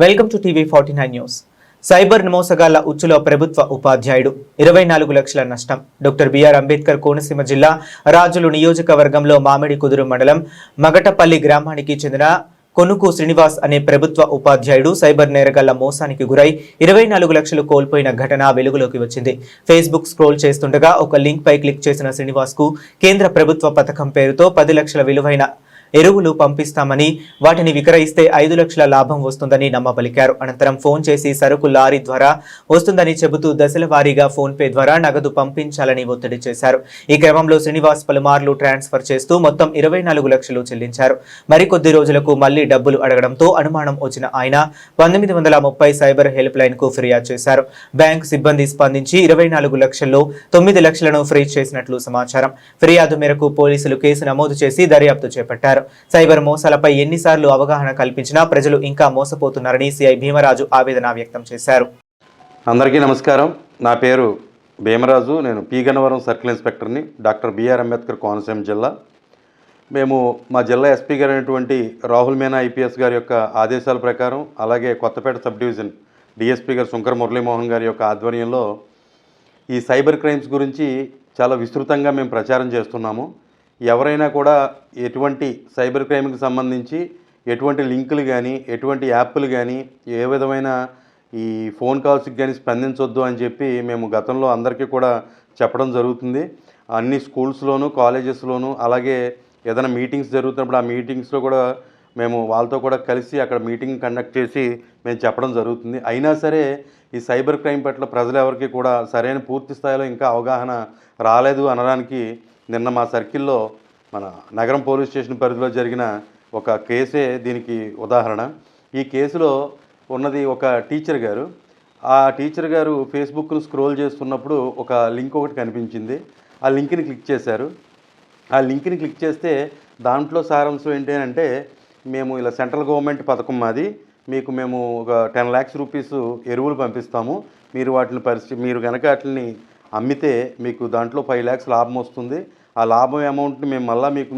Welcome to TV 49 news. Cyber మోసగాళ్ల ఉచ్చులో ప్రభుత్వ ఉపాధ్యాయుడు 24 లక్షల నష్టం. డాక్టర్ బిఆర్ అంబేద్కర్ కోనసీమ జిల్లా రాజులు నియోజకవర్గంలో మామిడి కుదురు మండలం మగటపల్లి గ్రామానికి చెందిన కొనుకు శ్రీనివాస్ అనే ప్రభుత్వ ఉపాధ్యాయుడు సైబర్ నేరగాళ్ల మోసానికి గురై 24 లక్షలు కోల్పోయిన ఘటన వెలుగులోకి వచ్చింది. ఫేస్బుక్ స్క్రోల్ చేస్తుండగా ఒక లింక్ పై క్లిక్ చేసిన శ్రీనివాస్ కు కేంద్ర ప్రభుత్వ పథకం పేరుతో 10 లక్షల విలువైన ఎరువులు పంపిస్తామని, వాటిని విక్రయిస్తే 5 లక్షల లాభం వస్తుందని నమ్మబలికారు. అనంతరం ఫోన్ చేసి సరుకు లారీ ద్వారా వస్తుందని చెబుతూ దశల వారీగా ఫోన్ పే ద్వారా నగదు పంపించాలని ఒత్తిడి చేశారు. ఈ క్రమంలో శ్రీనివాస్ పలుమార్లు ట్రాన్స్ఫర్ చేస్తూ మొత్తం 24 లక్షలు చెల్లించారు. మరికొద్ది రోజులకు మళ్లీ డబ్బులు అడగడంతో అనుమానం వచ్చిన ఆయన 1930 సైబర్ హెల్ప్ లైన్ కు ఫిర్యాదు చేశారు. బ్యాంకు సిబ్బంది స్పందించి 24 లక్షల్లో 9 లక్షలను ఫ్రీజ్ చేసినట్లు సమాచారం. ఫిర్యాదు మేరకు పోలీసులు కేసు నమోదు చేసి దర్యాప్తు చేపట్టారు. సైబర్ మోసాలపై ఎన్నిసార్లు అవగాహన కల్పించినా ప్రజలు ఇంకా మోసపోతున్నారని సిఐ భీమరాజు ఆవేదన వ్యక్తం చేశారు. అందరికీ నమస్కారం. నా పేరు భీమరాజు. నేను పి గన్నవరం సర్కిల్ ఇన్స్పెక్టర్ని, డాక్టర్ బిఆర్ అంబేద్కర్ కోనసీమ జిల్లా. మేము మా జిల్లా ఎస్పీ గారు అయినటువంటి రాహుల్ మీనా ఐపీఎస్ గారి యొక్క ఆదేశాల ప్రకారం, అలాగే కొత్తపేట సబ్ డివిజన్ డిఎస్పీ గారు శంకర మురళీమోహన్ గారి యొక్క ఆధ్వర్యంలో ఈ సైబర్ క్రైమ్స్ గురించి చాలా విస్తృతంగా మేము ప్రచారం చేస్తున్నాము. ఎవరైనా కూడా ఎటువంటి సైబర్ క్రైమ్కి సంబంధించి ఎటువంటి లింకులు కానీ, ఎటువంటి యాప్లు కానీ, ఏ విధమైన ఈ ఫోన్ కాల్స్కి కానీ స్పందించొద్దు అని చెప్పి మేము గతంలో అందరికీ కూడా చెప్పడం జరుగుతుంది. అన్ని స్కూల్స్లోనూ, కాలేజెస్లోనూ, అలాగే ఏదైనా మీటింగ్స్ జరుగుతున్నప్పుడు ఆ మీటింగ్స్లో కూడా మేము వాళ్ళతో కూడా కలిసి అక్కడ మీటింగ్ కండక్ట్ చేసి మేము చెప్పడం జరుగుతుంది. అయినా సరే ఈ సైబర్ క్రైమ్ పట్ల ప్రజలు ఎవరికి కూడా సరైన పూర్తి స్థాయిలో ఇంకా అవగాహన రాలేదు అనడానికి నిన్న మా సర్కిల్లో మన నగరం పోలీస్ స్టేషన్ పరిధిలో జరిగిన ఒక కేసే దీనికి ఉదాహరణ. ఈ కేసులో ఉన్నది ఒక టీచర్ గారు. ఆ టీచర్ గారు ఫేస్బుక్ను స్క్రోల్ చేస్తున్నప్పుడు ఒక లింక్ ఒకటి కనిపించింది. ఆ లింక్ని క్లిక్ చేశారు. ఆ లింక్ని క్లిక్ చేస్తే దాంట్లో సారాంశం ఏంటి అంటే, మేము ఇలా సెంట్రల్ గవర్నమెంట్ పథకం మాది, మీకు మేము ఒక 10 lakhs రూపీస్ ఎరువులు పంపిస్తాము, మీరు వాటిని మీరు కనుక వాటిని అమ్మితే మీకు దాంట్లో 5 lakhs లాభం వస్తుంది, ఆ లాభం అమౌంట్ని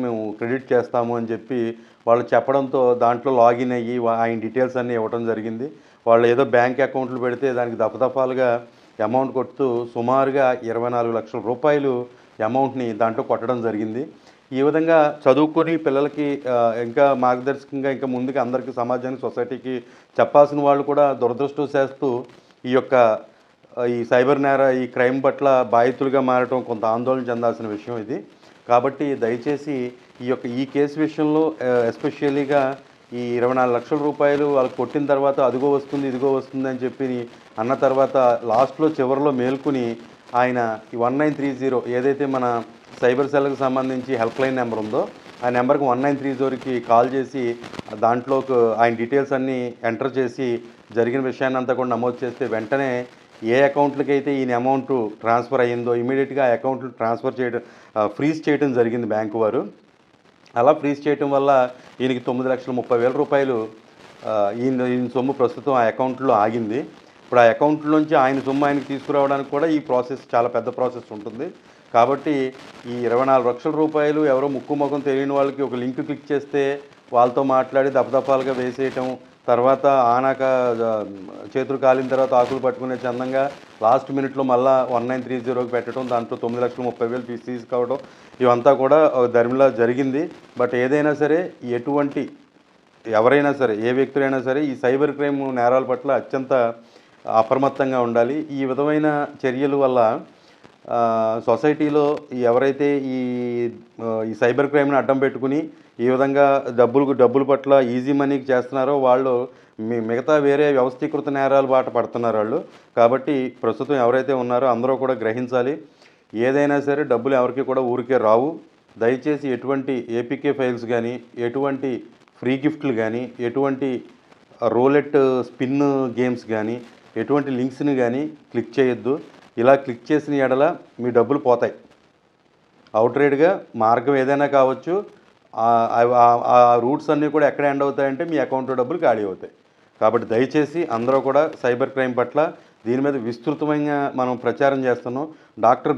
మేము క్రెడిట్ చేస్తాము అని చెప్పి వాళ్ళు చెప్పడంతో దాంట్లో లాగిన్ అయ్యి ఆయన డీటెయిల్స్ అన్నీ ఇవ్వడం జరిగింది. వాళ్ళు ఏదో బ్యాంక్ అకౌంట్లు పెడితే దానికి దఫదఫాలుగా అమౌంట్ కొడుతూ సుమారుగా 24 లక్షల రూపాయలు అమౌంట్ని దాంట్లో కొట్టడం జరిగింది. ఈ విధంగా చదువుకొని పిల్లలకి ఇంకా మార్గదర్శకంగా ఇంకా ముందుకు అందరికీ సమాజానికి, సొసైటీకి చెప్పాల్సిన వాళ్ళు కూడా దురదృష్టవశాత్తు ఈ సైబర్ ఈ క్రైమ్ పట్ల బాధితులుగా మారటం కొంత ఆందోళన చెందాల్సిన విషయం ఇది. కాబట్టి దయచేసి ఈ కేసు విషయంలో ఎస్పెషల్లీగా ఈ 24 లక్షల రూపాయలు వాళ్ళకి కొట్టిన తర్వాత అదిగో వస్తుంది, ఇదిగో వస్తుంది అని చెప్పి అన్న తర్వాత లాస్ట్లో చివరిలో మేల్కొని ఆయన ఈ 1930 ఏదైతే మన సైబర్ సెల్కి సంబంధించి హెల్ప్ లైన్ నెంబర్ ఉందో ఆ నెంబర్కి 1930కి కాల్ చేసి దాంట్లోకి ఆయన డీటెయిల్స్ అన్నీ ఎంటర్ చేసి జరిగిన విషయాన్ని అంతా కూడా నమోదు చేస్తే వెంటనే ఏ అకౌంట్లకి అయితే ఈయన అమౌంట్ ట్రాన్స్ఫర్ అయ్యిందో ఇమీడియట్గా ఆ అకౌంట్లు ట్రాన్స్ఫర్ చేయడం, ఫ్రీజ్ చేయడం జరిగింది బ్యాంకు వారు. అలా ఫ్రీజ్ చేయడం వల్ల ఈయనకి 9,30,000 రూపాయలు ఈయన సొమ్ము ప్రస్తుతం ఆ అకౌంట్లో ఆగింది. ఇప్పుడు ఆ అకౌంట్లోంచి ఆయన సొమ్ము ఆయనకి తీసుకురావడానికి కూడా ఈ ప్రాసెస్ చాలా పెద్ద ప్రాసెస్ ఉంటుంది. కాబట్టి ఈ 24 లక్షల రూపాయలు ఎవరో ముక్కు ముఖం తెలియని వాళ్ళకి ఒక లింక్ క్లిక్ చేస్తే వాళ్ళతో మాట్లాడి దఫదఫాలుగా వేసేయటం, తర్వాత ఆనాక చేతులు కాలిన తర్వాత ఆకులు పట్టుకునే చందంగా లాస్ట్ మినిట్లో మళ్ళీ 1930కి పెట్టడం, దాంట్లో 9,30,000 తీసుకోవడం, ఇవంతా కూడా ధర్మిలా జరిగింది. బట్ ఏదైనా సరే ఎవరైనా సరే, ఏ వ్యక్తులైనా సరే ఈ సైబర్ క్రైమ్ నేరాల పట్ల అత్యంత అప్రమత్తంగా ఉండాలి. ఈ విధమైన చర్యల వల్ల సొసైటీలో ఎవరైతే ఈ సైబర్ క్రైమ్ని అడ్డం పెట్టుకుని ఈ విధంగా డబ్బుల పట్ల ఈజీ మనీకి చేస్తున్నారో వాళ్ళు మిగతా వేరే వ్యవస్థీకృత నేరాలు బాట పడుతున్నారు వాళ్ళు. కాబట్టి ప్రస్తుతం ఎవరైతే ఉన్నారో అందరూ కూడా గ్రహించాలి, ఏదైనా సరే డబ్బులు ఎవరికి కూడా ఊరికే రావు. దయచేసి ఎటువంటి ఏపీకే ఫైల్స్ కానీ, ఎటువంటి ఫ్రీ గిఫ్ట్లు కానీ, ఎటువంటి రోలెట్ స్పిన్ గేమ్స్ కానీ, ఎటువంటి లింక్స్ని కానీ క్లిక్ చేయొద్దు. ఇలా క్లిక్ చేసిన ఎడల మీ డబ్బులు పోతాయి. అవుట్రేట్గా మార్గం ఏదైనా కావచ్చు, ఆ రూట్స్ అన్నీ కూడా ఎక్కడ ఎండ్ అవుతాయంటే మీ అకౌంట్లో డబ్బులు ఖాళీ అవుతాయి. కాబట్టి దయచేసి అందరూ కూడా సైబర్ క్రైమ్ పట్ల దీని మీద విస్తృతమైన మనం ప్రచారం చేస్తున్నాం. డాక్టర్